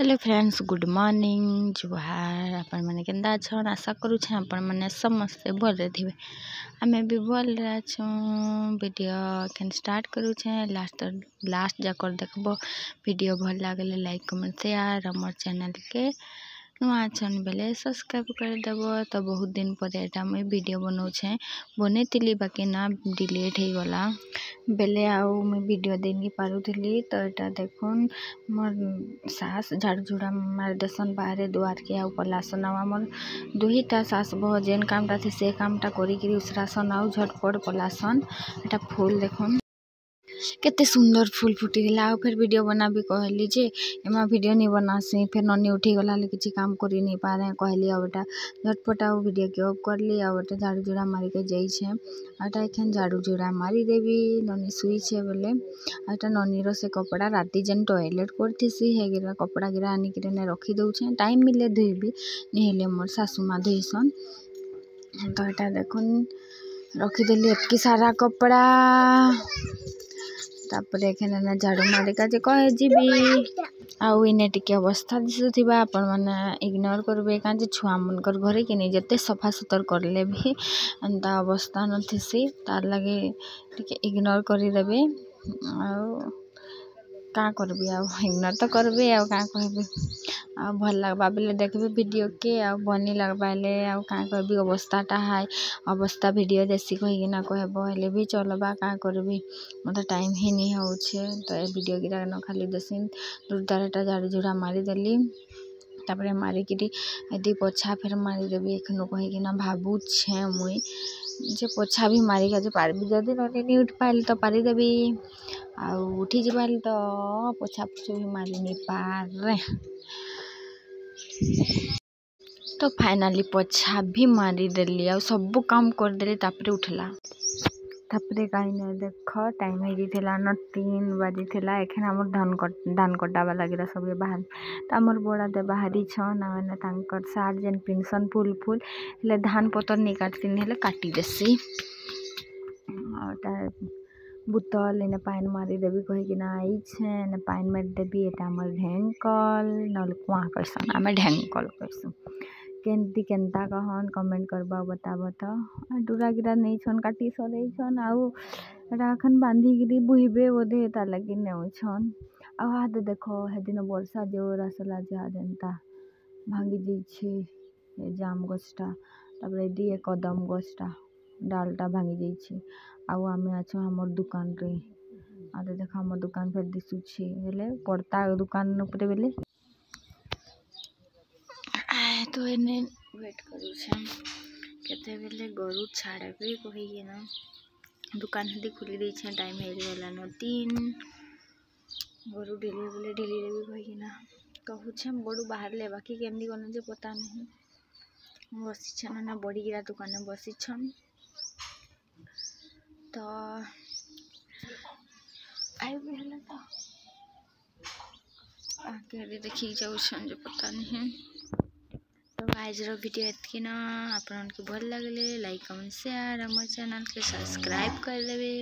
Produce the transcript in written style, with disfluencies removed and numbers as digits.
Hello friends, good morning जुहार। आपण मैंने केंदा छन? आशा करू छे आपण मैंने समस्ते भले थिबे। हमें भी भल छो। वीडियो कैन स्टार्ट करू छे। लास्ट जाकर देखबो। वीडियो भल लागले लाइक कमेंट शेयर। हमर चैनल के नुआ छन बेले सब्सक्राइब कर देबो। तो बहुत दिन पर एटा मैं वीडियो बनाऊ छे। बनेतिली बाकी ना डिलीट हो गला बेले आउ मैं वीडियो देनी पारुथिली। तो एटा देखुन मोर सास झाड़ू झुड़ा मार देसन बाहर दुआर के आउ पलासन आउ मोर दुहीटा सास बह जेन कामटा थी से कामटा करी उसरासन आउ झटपट पलासन। एटा फूल देखुन केते सुंदर फूल फुटी गला। फिर वीडियो बना भी कहली जे एमा वीडियो नहीं बनासी। फिर ननी उठी गला किसी काम करी नहीं पा रहे कहली अब एटा झटपट आउ वीडियो के ऑफ कर ली। अब एटा झाड़ू झुड़ा मारी के जाई छे। एटा एखन झाड़ू झुड़ा मारी देवी। ननी सुई छे बेले एटा ननी रो से कपड़ा राती जेन टॉयलेट करथीसी हे गिरा कपड़ा गिरा आनी के ने रखी दउ छे। टाइम मिले धोइबी नहीं हेले मोर सासू मां धोइसन। तो एटा देखुन रखी देली एतकी सारा कपड़ा। तापर एखने झाड़ू मारी का जे कहे जीबी आउ इने टिके अवस्था दिसुथिबा आपण माने इग्नोर करबे का जे छुआ मनकर घरे कि नहीं जते सफा सुतर करले भी अंता अवस्था नथिसी तार लगे टिके इग्नोर करी देबे। आउ का करबी आउ इग्नोर तो करबे आउ का कहबे आ भल लगबा बेले देखबे वीडियो के आ बनी लगबाले आ का कहबी अवस्थाटा हाय अवस्था वीडियो देसी कहि ना कहबो हेले भी चलबा का करबी मतलब टाइम ही नहीं होछे। तो ए वीडियो गिरा न खाली देसिन दूरदारटा झाड़ू झुड़ा मारी देली। तापरे मारी किरी एदी पोछा फिर मारी देबी एखनो कहि कि ना भाबू छे मुई जे पोछा भी मारी के जे पारबी जदी ननी नहीं उठ पाइल तो पारी देबी आउ उठी जबाल तो पोछा पोछी भी मारी नहीं पारे। तो फाइनली पोछा भी मारी देली आ सब काम कर देली। तापरे उठला तापरे कहीं नहीं देख टाइम ही थिला न 3 बजे थिला। एखन हमर धान कटावा लगिरा सब बाहर त हमर बड़ा दे बाहरी छन माने तांकर सार जेन पिनसन फूल फूल ले धान पतर नहीं काटतिन हेले काटी देसी। और बुतल इने पाइन मारी देबी कहि कि ना आई छे ने पाइन मारी देबी। एटा हमर ढेंकल नल कुआ कैसन आमे ढेंकल कैसन केंती केंता कहन कमेंट करबा बताब। तो डूरा गिरा नहीं छन काटी सरे छन आउ राखन बांधी गिरी बुहिबे बोधे ता लगी नहीं छन। आ हाथ देखो हेदिन वर्षा जोर आसला जा जेनता भांगी जी छे ए जाम गछटा तापरे दिए कदम गछटा डालटा भांगी जाई छे। आउ आमे आछो हमर दुकान रे आ देखो हमर दुकान फेर दिसु छे हेले पड़ता दुकान ऊपर बेले तो एने वेट करू छे केते बेले गरु छाड़बे कहि ना दुकान हदी खुली दी छे। टाइम हे गेला न 3 गरु ढिली बेले ढिली देबी कहि ना कहू छे बड़ू बाहर ले बाकी केमदी कोन जे पता नहीं बसी छन ना बड़ी गिरा दुकान में बसी छन। तो आई भी हला तो आगे देखी जाऊ छन जे पता नहीं। तो आज रो वीडियो एतकी ना आपन के भल लागले लाइक कमेंट शेयर हमर चैनल के सब्सक्राइब कर देबे।